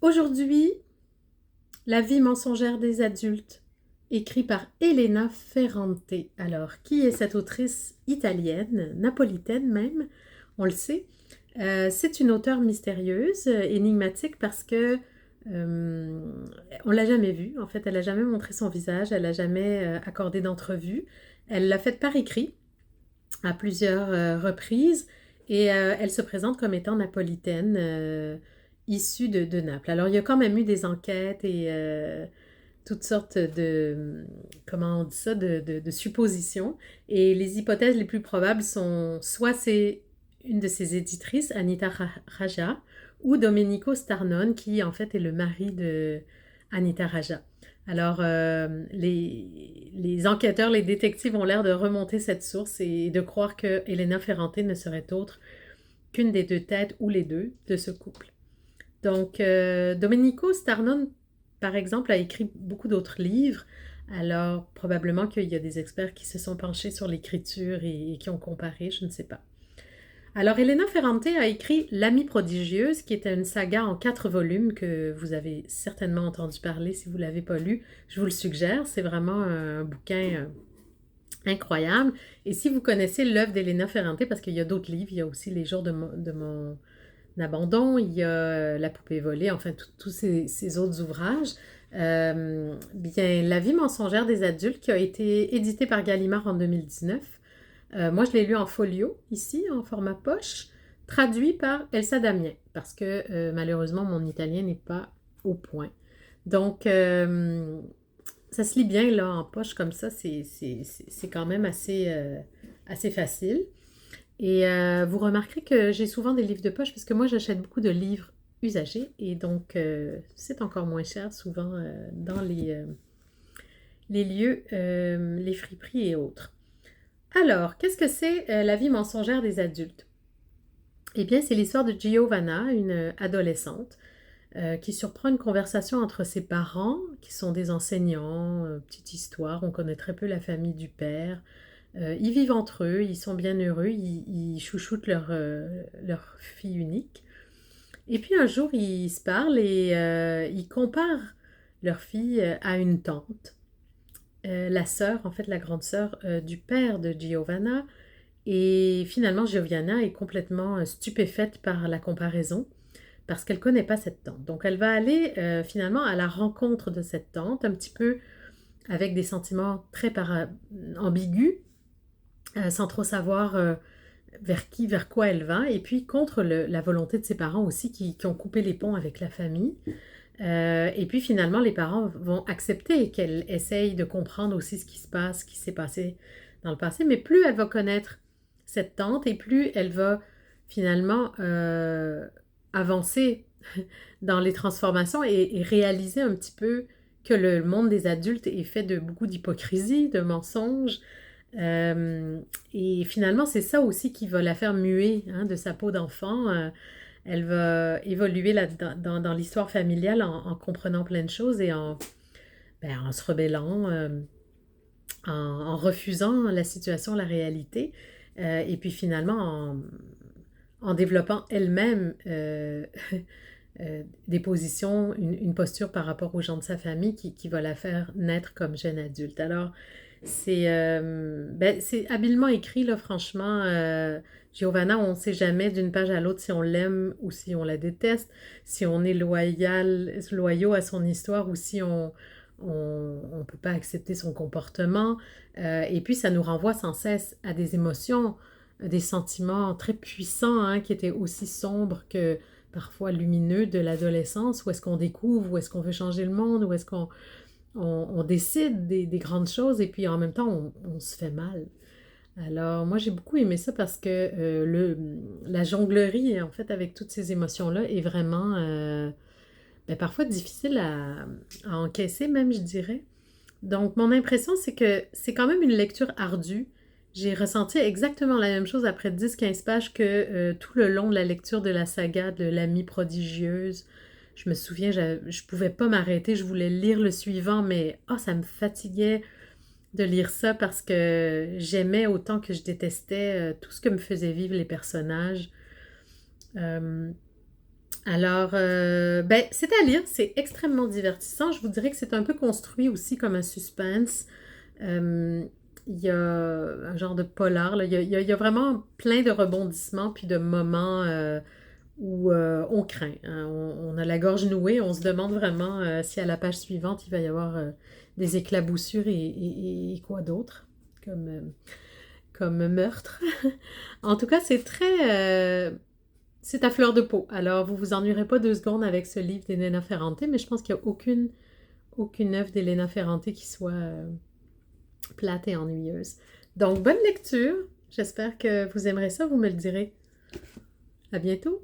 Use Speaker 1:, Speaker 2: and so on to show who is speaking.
Speaker 1: Aujourd'hui, La vie mensongère des adultes, écrit par Elena Ferrante. Alors, qui est cette autrice italienne, napolitaine même, on le sait. C'est une auteure mystérieuse, énigmatique parce que on l'a jamais vue. En fait, elle n'a jamais montré son visage, elle n'a jamais accordé d'entrevue. Elle l'a faite par écrit à plusieurs reprises et elle se présente comme étant napolitaine, issue de Naples. Alors, il y a quand même eu des enquêtes et toutes sortes de, comment on dit ça, de suppositions. Et les hypothèses les plus probables sont soit c'est une de ses éditrices, Anita Raja, ou Domenico Starnone, qui en fait est le mari de Anita Raja. Alors, les enquêteurs, les détectives ont l'air de remonter cette source et de croire que Elena Ferrante ne serait autre qu'une des deux têtes ou les deux de ce couple. Donc, Domenico Starnone, par exemple, a écrit beaucoup d'autres livres. Alors, probablement qu'il y a des experts qui se sont penchés sur l'écriture et qui ont comparé, je ne sais pas. Alors, Elena Ferrante a écrit L'Amie prodigieuse, qui était une saga en 4 volumes que vous avez certainement entendu parler si vous ne l'avez pas lu. Je vous le suggère, c'est vraiment un bouquin incroyable. Et si vous connaissez l'œuvre d'Elena Ferrante, parce qu'il y a d'autres livres, il y a aussi Les jours de mon abandon, il y a La poupée volée, enfin tous ces autres ouvrages. Bien, La vie mensongère des adultes, qui a été édité par Gallimard en 2019. Moi, je l'ai lu en folio, ici, en format poche, traduit par Elsa Damien, parce que malheureusement, mon italien n'est pas au point. Donc, ça se lit bien, là, en poche, comme ça, c'est quand même assez facile. Et vous remarquerez que j'ai souvent des livres de poche, parce que moi, j'achète beaucoup de livres usagés, et donc c'est encore moins cher, souvent, dans les lieux, les friperies et autres. Alors, qu'est-ce que c'est la vie mensongère des adultes? Eh bien, c'est l'histoire de Giovanna, une adolescente, qui surprend une conversation entre ses parents, qui sont des enseignants, petite histoire, on connaît très peu la famille du père. Ils vivent entre eux, ils sont bien heureux, ils chouchoutent leur fille unique. Et puis un jour, ils se parlent et ils comparent leur fille à une tante, la sœur, en fait la grande sœur du père de Giovanna. Et finalement, Giovanna est complètement stupéfaite par la comparaison parce qu'elle ne connaît pas cette tante. Donc elle va aller finalement à la rencontre de cette tante, un petit peu avec des sentiments très ambigus, sans trop savoir vers quoi elle va, et puis contre la volonté de ses parents aussi qui ont coupé les ponts avec la famille. Et puis finalement, les parents vont accepter qu'elle essaye de comprendre aussi ce qui se passe, ce qui s'est passé dans le passé, mais plus elle va connaître cette tante et plus elle va finalement avancer dans les transformations et réaliser un petit peu que le monde des adultes est fait de beaucoup d'hypocrisie, de mensonges. Euh, et finalement, c'est ça aussi qui va la faire muer, hein, de sa peau d'enfant. Elle va évoluer dans l'histoire familiale en comprenant plein de choses et en se rebellant, en refusant la situation, la réalité, et puis finalement en développant elle-même des positions, une posture par rapport aux gens de sa famille qui va la faire naître comme jeune adulte. Alors, c'est habilement écrit, là, franchement. Giovanna, on ne sait jamais d'une page à l'autre si on l'aime ou si on la déteste, si on est loyaux à son histoire ou si on ne peut pas accepter son comportement. Et puis, ça nous renvoie sans cesse à des émotions, des sentiments très puissants, hein, qui étaient aussi sombres que parfois lumineux de l'adolescence, où est-ce qu'on découvre, où est-ce qu'on veut changer le monde, où est-ce qu'on décide des grandes choses et puis en même temps on se fait mal. Alors moi j'ai beaucoup aimé ça parce que la jonglerie en fait avec toutes ces émotions-là est vraiment parfois difficile à encaisser même je dirais. Donc mon impression c'est que c'est quand même une lecture ardue. J'ai ressenti exactement la même chose après 10-15 pages que tout le long de la lecture de la saga de l'amie prodigieuse. Je me souviens, je pouvais pas m'arrêter, je voulais lire le suivant, mais ça me fatiguait de lire ça parce que j'aimais autant que je détestais tout ce que me faisaient vivre les personnages. Euh, Alors, ben, c'est à lire, c'est extrêmement divertissant. Je vous dirais que c'est un peu construit aussi comme un suspense. Euh, il y a un genre de polar, là. Il y a vraiment plein de rebondissements puis de moments où on craint, hein. On a la gorge nouée, on se demande vraiment si à la page suivante, il va y avoir des éclaboussures et quoi d'autre comme, comme meurtre. En tout cas, c'est à fleur de peau. Alors, vous vous ennuierez pas 2 secondes avec ce livre d'Elena Ferrante, mais je pense qu'il n'y a aucune œuvre d'Elena Ferrante qui soit plate et ennuyeuse. Donc, bonne lecture. J'espère que vous aimerez ça. Vous me le direz. À bientôt.